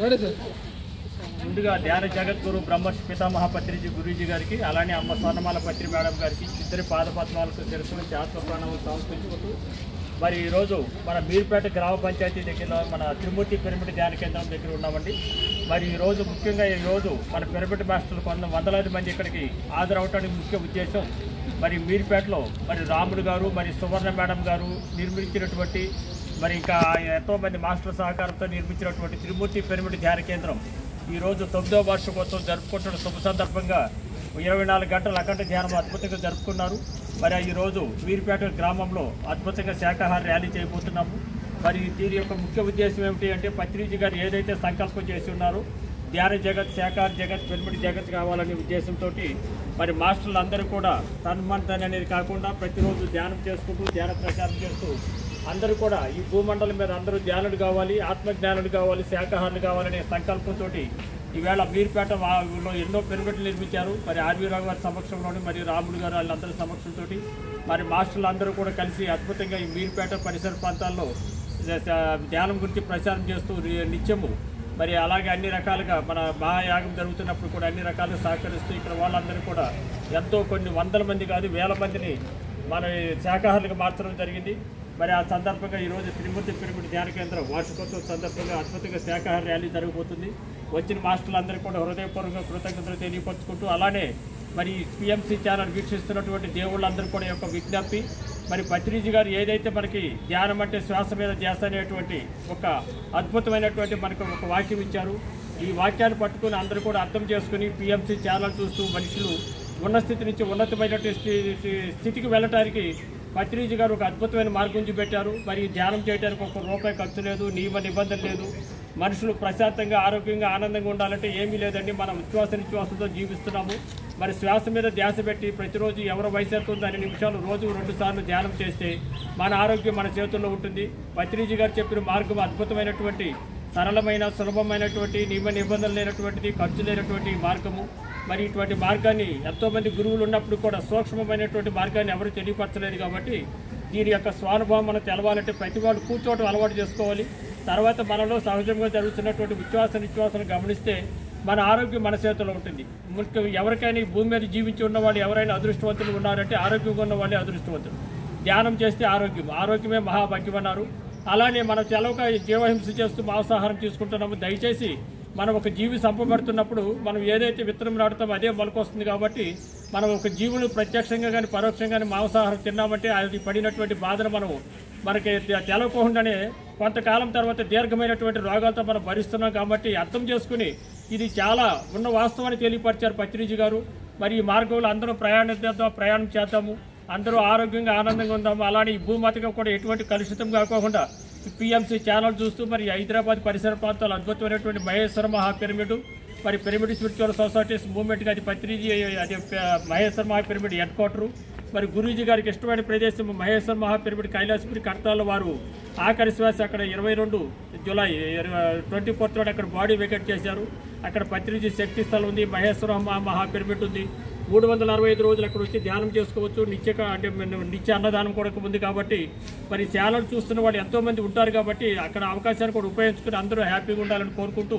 ముందుగా ధ్యాన జగద్గురు బ్రహ్మర్షి పితామహ పత్రిజీ గురూజీ గారికి, అలానే అమ్మ స్వర్ణమాల పత్రి మేడం గారికి ఇద్దరి పాదపద్మాలకు శిరస్సు ఆత్మప్రాణాలను సమర్పించుకుంటూ మరి ఈరోజు మన మీర్పేట గ్రామ పంచాయతీ దగ్గర మన త్రిమూర్తి పిరమిడ్ ధ్యాన కేంద్రం దగ్గర ఉన్నామండి. మరి ఈరోజు ముఖ్యంగా ఈరోజు మన పిరమిడ్ మాస్టర్లు వందలాది మంది ఇక్కడికి హాజరవటానికి ముఖ్య ఉద్దేశం మరి మీర్పేటలో మరి రాముడు గారు మరి సువర్ణ మేడం గారు నిర్మించినటువంటి మరి ఇంకా ఎంతోమంది మాస్టర్ సహకారంతో నిర్మించినటువంటి త్రిమూర్తి పిరమిడ్ ధ్యాన కేంద్రం ఈరోజు 9వ వార్షికోత్సవం జరుపుకుంటున్న శుభ సందర్భంగా 24 గంటల అఖండ ధ్యానం అద్భుతంగా జరుపుకున్నారు. మరి ఈరోజు మీర్పేట గ్రామంలో అద్భుతంగా శాకాహార ర్యాలీ చేయబోతున్నాము. మరి దీని యొక్క ముఖ్య ఉద్దేశం ఏమిటి అంటే పత్రిజీ గారు ఏదైతే సంకల్పం చేసి ఉన్నారో ధ్యాన జగత్, శాకాహార జగత్, పిరమిడ్ జగత్ కావాలనే ఉద్దేశంతో మరి మాస్టర్లు అందరూ కూడా తన్మంతన్ అనేది కాకుండా ప్రతిరోజు ధ్యానం చేసుకుంటూ ధ్యాన ప్రచారం చేస్తూ అందరూ కూడా ఈ భూమండలం మీద అందరూ ధ్యానులు కావాలి, ఆత్మజ్ఞానులు కావాలి, శాకాహారులు కావాలనే సంకల్పంతో ఈవేళ మీర్పేటలో ఎన్నో పిరమిడ్లు నిర్మించారు. మరి ఆర్వీ రావు గారి సమక్షంలోని మరియు రాముడు గారు వాళ్ళందరి సమక్షంతో మరి మాస్టర్లు అందరూ కూడా కలిసి అద్భుతంగా ఈ మీర్పేట పరిసర ప్రాంతాల్లో ధ్యానం గురించి ప్రచారం చేస్తూ నిత్యము మరి అలాగే అన్ని రకాలుగా మన మహాయాగం జరుగుతున్నప్పుడు కూడా అన్ని రకాలుగా సహకరిస్తూ ఇక్కడ వాళ్ళందరూ కూడా ఎంతో కొన్ని వందల మంది కాదు వేల మందిని మన శాకాహారులకు మార్చడం జరిగింది. మరి ఆ సందర్భంగా ఈరోజు త్రిమూర్తి పిరమిడ్ ధ్యాన కేంద్రం వార్షికోత్సవం సందర్భంగా అద్భుతంగా శాకాహార ర్యాలీ జరగబోతుంది. వచ్చిన మాస్టర్లందరూ కూడా హృదయపూర్వక కృతజ్ఞతలు తెలియపరుచుకుంటూ అలానే మరి పిఎంసి ఛానల్ వీక్షిస్తున్నటువంటి దేవుళ్ళందరూ కూడా యొక్క విజ్ఞప్తి మరి పత్రిజీ గారు ఏదైతే మనకి ధ్యానం అంటే శ్వాస మీద ధ్యాస అనేటువంటి ఒక అద్భుతమైనటువంటి మనకు ఒక వాక్యం ఇచ్చారు. ఈ వాక్యాన్ని పట్టుకుని అందరూ కూడా అర్థం చేసుకుని పిఎంసి ఛానల్ చూస్తూ మనుషులు ఉన్న స్థితి నుంచి ఉన్నతమైనటువంటి స్థితికి వెళ్ళటానికి పత్రిజీ గారు ఒక అద్భుతమైన మార్గం చూపెట్టారు. మరి ధ్యానం చేయడానికి ఒక రూపాయి ఖర్చు లేదు, నియమ నిబంధన లేదు. మనుషులు ప్రశాంతంగా ఆరోగ్యంగా ఆనందంగా ఉండాలంటే ఏమీ లేదండి. మనం నిశ్వాసంతో జీవిస్తున్నాము. మరి శ్వాస మీద ధ్యాస పెట్టి ప్రతిరోజు ఎవరు వయసు అవుతుందో 2 నిమిషాలు రోజు 2 సార్లు ధ్యానం చేస్తే మన ఆరోగ్యం మన చేతుల్లో ఉంటుంది. పత్రిజీ గారు చెప్పిన మార్గం అద్భుతమైనటువంటి సరళమైన సులభమైనటువంటి నియమ నిబంధనలు లేనటువంటిది, ఖర్చు లేనటువంటి మార్గము. మరి ఇటువంటి మార్గాన్ని ఎంతోమంది గురువులు ఉన్నప్పుడు కూడా సూక్ష్మమైనటువంటి మార్గాన్ని ఎవరు తెలియపరచలేదు. కాబట్టి దీని యొక్క స్వానుభవం మనం తెలవాలంటే ప్రతి వాళ్ళు కూర్చోవడం అలవాటు చేసుకోవాలి. తర్వాత మనలో సహజంగా జరుగుతున్నటువంటి నిశ్వాసాన్ని గమనిస్తే మన ఆరోగ్యం మన చేతిలో ఉంటుంది. ముఖ్యం ఎవరికైనా ఈ భూమి మీద జీవించి ఉన్న వాళ్ళు ఎవరైనా అదృష్టవంతులు ఉన్నారంటే ఆరోగ్యంగా ఉన్న వాళ్ళే అదృష్టవంతులు. ధ్యానం చేస్తే ఆరోగ్యమే మహాభాగ్యం అన్నారు. అలానే మనం తెలవక జీవహింస చేస్తూ మాంసాహారం తీసుకుంటున్నాము. దయచేసి మనం ఒక జీవి చంపబడుతున్నప్పుడు మనం ఏదైతే విత్తనం నాటుతామో అదే మొలకొస్తుంది. కాబట్టి మనం ఒక జీవులు ప్రత్యక్షంగా కానీ పరోక్షంగా కానీ మాంసాహారం తిన్నామంటే అది పడినటువంటి బాధను మనకి తెలవకుండానే కొంతకాలం తర్వాత దీర్ఘమైనటువంటి రోగాలతో మనం భరిస్తున్నాం. కాబట్టి అర్థం చేసుకుని ఇది చాలా ఉన్న వాస్తవాన్ని తెలియపరిచారు పత్రిజీ గారు. మరి ఈ మార్గంలో అందరూ ప్రయాణం చేద్దాము, అందరూ ఆరోగ్యంగా ఆనందంగా ఉందాము. అలానే ఈ భూమాతగా కూడా ఎటువంటి కలుషితం కాకోకుండా పిఎంసి ఛానల్ చూస్తూ మరి హైదరాబాద్ పరిసర ప్రాంతాలు అద్భుతమైనటువంటి మహేశ్వర మహాపిరమిడ్ మరి పిరమిడ్ స్పిరిచువల్ సొసైటీస్ మూవ్మెంట్గా అది పత్రిజీ అది మహేశ్వర మహాపిరమిడ్ హెడ్ క్వార్టరు. మరి గురూజీ గారికి ఇష్టమైన ప్రదేశం మహేశ్వర మహాపిరమిడ్ కైలాసపురి కడతాల వారు ఆఖరి శ్వాస అక్కడ 22 జూలై 24th అక్కడ బాడీ వెకేట్ చేశారు. అక్కడ పత్రిజీ శక్తి స్థలం ఉంది, మహేశ్వర మహాపిరమిడ్ ఉంది. 365 రోజులు అక్కడ వచ్చి ధ్యానం చేసుకోవచ్చు. నిత్య అన్నదానం కూడా ఉంది. కాబట్టి మరి ఛానల్ చూస్తున్న వాళ్ళు ఎంతోమంది ఉంటారు. కాబట్టి అక్కడ అవకాశాన్ని కూడా ఉపయోగించుకుని అందరూ హ్యాపీగా ఉండాలని కోరుకుంటూ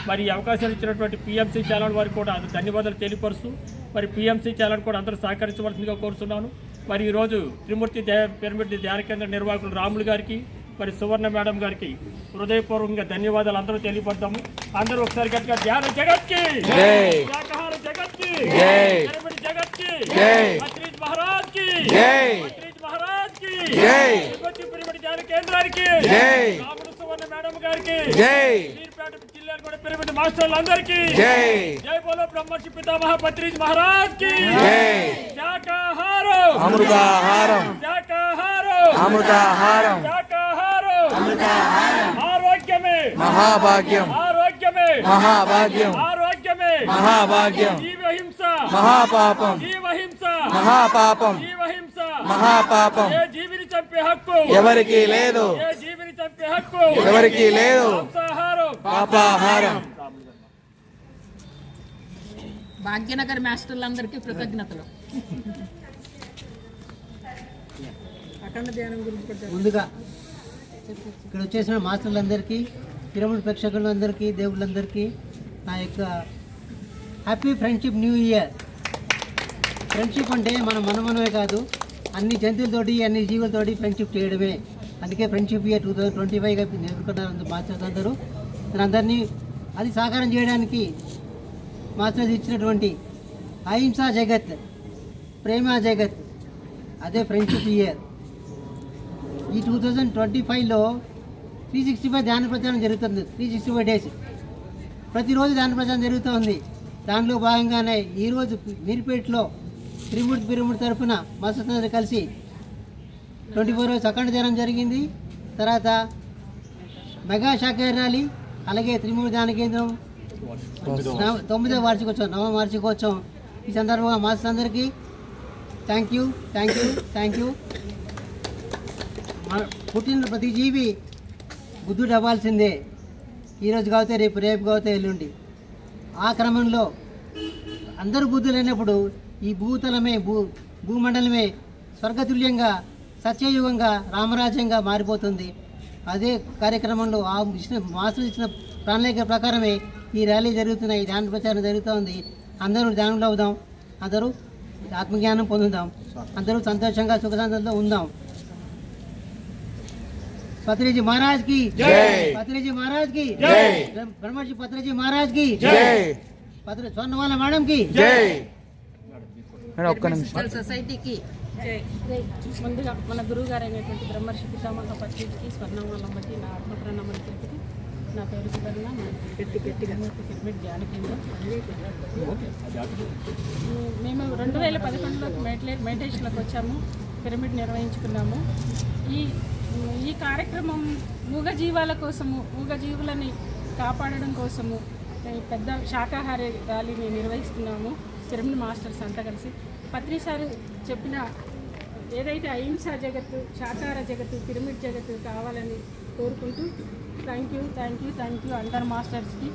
మరి ఈ అవకాశాలు ఇచ్చినటువంటి పిఎంసి ఛానల్ వారికి కూడా ధన్యవాదాలు తెలియపరుస్తూ మరి పిఎంసి ఛానల్ కూడా అందరూ సహకరించవలసిందిగా కోరుతున్నాను. మరి ఈరోజు త్రిమూర్తి పిరమిడ్ ధ్యాన కేంద్ర నిర్వాహకులు రాములు గారికి మరి సువర్ణ మేడం గారికి హృదయపూర్వకంగా ధన్యవాదాలు అందరూ తెలియపడతాము. అందరూ ఒకసారి గట్టిగా ధ్యాన జగత్కి, శాకాహార జగత్కి, పిరమిడ్ జగత్కి, పత్రిజ్ మహారాజ్ కి, పత్రిజ్ మహారాజ్ కి, త్రిమూర్తి పిరమిడ్ ధ్యాన కేంద్రానికి, రాముడు సువర్ణ మేడం గారికి, మీర్పేట జిల్లాలో కూడా పిరమిడ్ మాస్టర్లందరికీ జై బోలో బ్రహ్మర్షి పితామహ పత్రిజ్ మహారాజ్ కి. శాకాహారం అమృతాహారం, శాకాహారం అమృతాహారం, ఆరోగ్యమే మహాభాగ్యం, ఆరోగ్యమే మహాభాగ్యం, ఆరోగ్యమే మహాభాగ్యం, జీవహింస మహాపాపం, జీవహింస మహాపాపం, జీవహింస మహాపాపం, ఏ జీవిని చంపే హక్కు ఎవరికి లేదు, ఏ జీవిని చంపే హక్కు ఎవరికి లేదు, మాంసాహారం పాపాహారం. భాగ్యనగర్ మాస్టర్లందరికీ కృతజ్ఞతలు. ముందుగా ఇక్కడ వచ్చేసిన మాస్టర్లందరికీ పిరమిడ్ ప్రేక్షకులందరికీ దేవుళ్ళందరికీ నా యొక్క happy friendship new year. Friendship అంటే మనమే కాదు, అన్ని జంతువులతోటి అన్ని జీవులతోటి ఫ్రెండ్షిప్ చేయడమే. అందుకే ఫ్రెండ్షిప్ ఇయర్ 2025గా నేర్చుకున్నారు మాస్టర్స్ అందరూ. అందరినీ అది సాకారం చేయడానికి మాస్టర్స్ ఇచ్చినటువంటి అహింసా జగత్, ప్రేమ జగత్, అదే ఫ్రెండ్షిప్ ఇయర్. ఈ 2025లో 365 ధ్యాన ప్రచారం జరుగుతుంది. 365 డేస్ ప్రతిరోజు ధ్యాన ప్రచారం జరుగుతుంది. దానిలో భాగంగానే ఈరోజు మీర్పేటలో పిరమిడ్ తరఫున మాస్టర్స్ అందరూ కలిసి 24 hours అఖండ ధ్యానం జరిగింది. తర్వాత మెగా శాఖాహార ర్యాలీ, అలాగే త్రిమూర్తి ధ్యాన కేంద్రం 9వ వార్షికోత్సవం, 9వ వార్షికోత్సవం. ఈ సందర్భంగా మాస్టర్స్ అందరికీ థ్యాంక్ యూ. పుట్టిన ప్రతి జీవి బుద్ధుడు అవ్వాల్సిందే. ఈరోజు కావుతే రేపు కావుతే ఎల్లుండి. ఆ క్రమంలో అందరూ బుద్ధులైనప్పుడు ఈ భూతలమే భూమండలమే స్వర్గతుల్యంగా సత్యయుగంగా రామరాజ్యంగా మారిపోతుంది. అదే కార్యక్రమంలో ఆ మాస్టర్ ఇచ్చిన ప్రణాళిక ప్రకారమే ఈ ర్యాలీ జరుగుతున్నాయి, ధ్యాన ప్రచారం జరుగుతుంది. అందరూ ధ్యానంలో అవుదాం, అందరూ ఆత్మజ్ఞానం పొందుదాం, అందరూ సంతోషంగా సుఖశాంతంతో ఉందాం. పత్రిజీ మహారాజ్ కి బ్రహ్మర్షి పత్రిజీ మహారాజ్ కి స్వర్ణమాల మేడం కి సొసైటీకి ముందుగా మన గురువు గారు అయినటువంటి బ్రహ్మర్షి పితామహ పత్రిజీకి స్వర్ణమాలం బట్టి నా ఆత్మప్రణామాలు తెలిపి, నా పేరు సువర్ణ, పిరమిడ్ ధ్యాన కేంద్రం. మేము 2011లో మెడిటేషన్లోకి వచ్చాము, పిరమిడ్ నిర్వహించుకున్నాము. ఈ కార్యక్రమం మూగజీవాల కోసము, మూగజీవులని కాపాడడం కోసము పెద్ద శాకాహార ర్యాలీని నిర్వహిస్తున్నాము. పిరమిడ్ మాస్టర్స్ అంతా కలిసి పత్రి సార్ చెప్పిన ఏదైతే అహింసా జగత్తు, శాకాహార జగత్తు, పిరమిడ్ జగత్తు కావాలని కోరుకుంటూ థ్యాంక్ యూ అందరు మాస్టర్స్కి.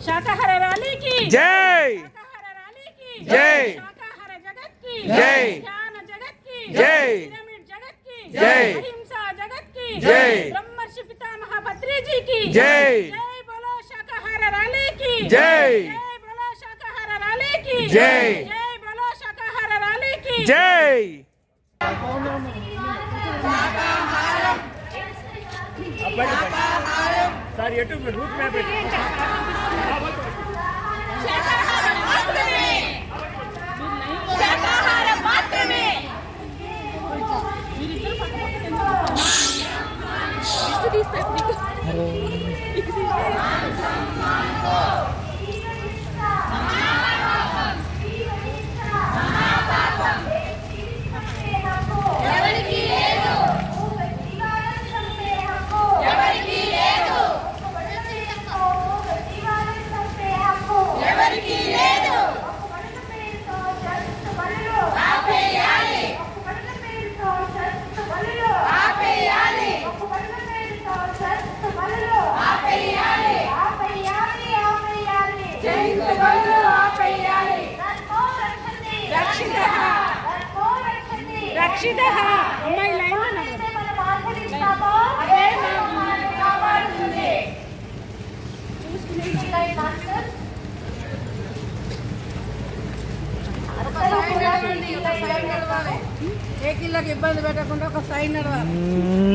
శాకాహార ర్యాలీకి జై, శాకాహార ర్యాలీకి జై, శాకాహార జగత్కి జై, ధ్యాన జగత్కి జై, పిరమిడ్ జగత్కి జై, అహింసా జగత్కి జై, బ్రహ్మర్షి పితామహ పత్రిజీకి జై, జై బోలో శాకాహార ర్యాలీకి జై, జై బోలో శాకాహార ర్యాలీకి జై, జై బోలో శాకాహార ర్యాలీకి జై. సార్ ఎటు రూట్ మ్యాప్ రక్షిత అమ్మాయి లైన్ ఏ కిల్లోకి ఇబ్బంది పెట్టకుండా ఒక సైడ్ నడవాలి.